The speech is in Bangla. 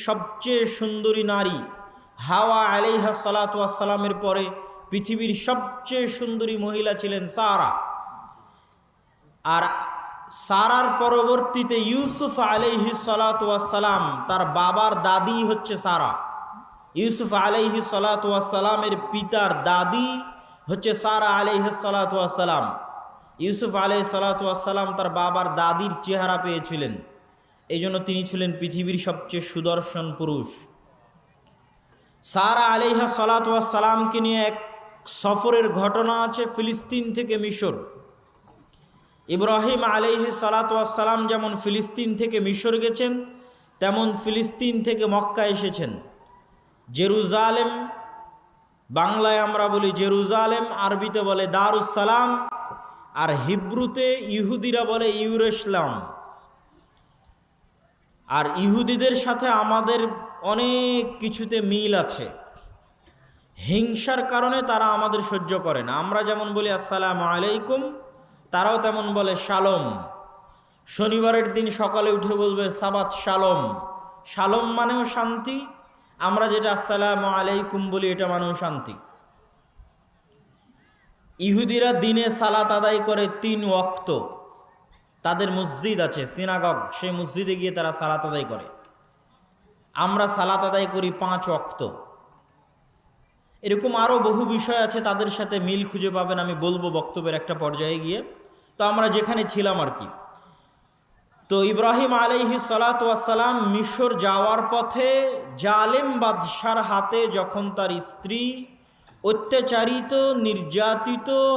সবচেয়ে সুন্দরী নারী হাওয়া আলাইহা সালাতু ওয়াস সালামের পরে পৃথিবীর সবচেয়ে সুন্দরী মহিলা ছিলেন সারা। আর সারার পরবর্তীতে ইউসুফ আলাইহি সালাতু ওয়াস সালাম, তার বাবার দাদি হচ্ছে সারা। ইউসুফ আলাইহি সালাতু ওয়াস সালামের পিতার দাদি হচ্ছে সারা আলাইহি সালাতু ওয়াস সালাম। ইউসুফ আলাইহি সালাতু ওয়াস সালাম তার বাবার দাদির চেহারা পেয়েছিলেন, এই জন্য তিনি ছিলেন পৃথিবীর সবচেয়ে সুদর্শন পুরুষ। সারা আলাইহা সালাতু ওয়াস সালামকে নিয়ে এক সফরের ঘটনা আছে ফিলিস্তিন থেকে মিশর। ইব্রাহিম আলাইহি সালাতু ওয়াস সালাম যেমন ফিলিস্তিন থেকে মিশর গেছেন, তেমন ফিলিস্তিন থেকে মক্কা এসেছেন। জেরুজালেম, বাংলায় আমরা বলি জেরুজালেম, আরবিতে বলে দারুস সালাম, আর হিব্রুতে ইহুদিরা বলে ইউরুশলাম। আর ইহুদিদের সাথে আমাদের অনেক কিছুতে মিল আছে। হিংসার কারণে তারা আমাদের সহ্য করে না। আমরা যেমন বলি আসসালামু আলাইকুম, তারাও তেমন বলে শালম। শনিবারের দিন সকালে উঠে বলবে সাবাত শালম। শালম মানেও শান্তি, আমরা যেটা আসসালামু আলাইকুম বলি এটা মানেও শান্তি। ইহুদিরা দিনে সালাত আদায় করে 3 ওয়াক্ত। তাদের মসজিদ আছে সিনাগগ, সেই মসজিদে গিয়ে তারা সালাত আদায় করে। আমরা সালাত আদায় করি 5 ওয়াক্ত। এরকম আরও বহু বিষয় আছে, তাদের সাথে মিল খুঁজে পাবেন, আমি বলবো বক্তব্যের একটা পর্যায়ে গিয়ে। তো আমরা যেখানে ছিলাম আর কি, তো ইব্রাহিম আলাইহি সালাতু ওয়াস সালাম মিশর যাওয়ার পথে জালেম বাদশার হাতে যখন তার স্ত্রী অত্যাচারিত, নির্যাতিত,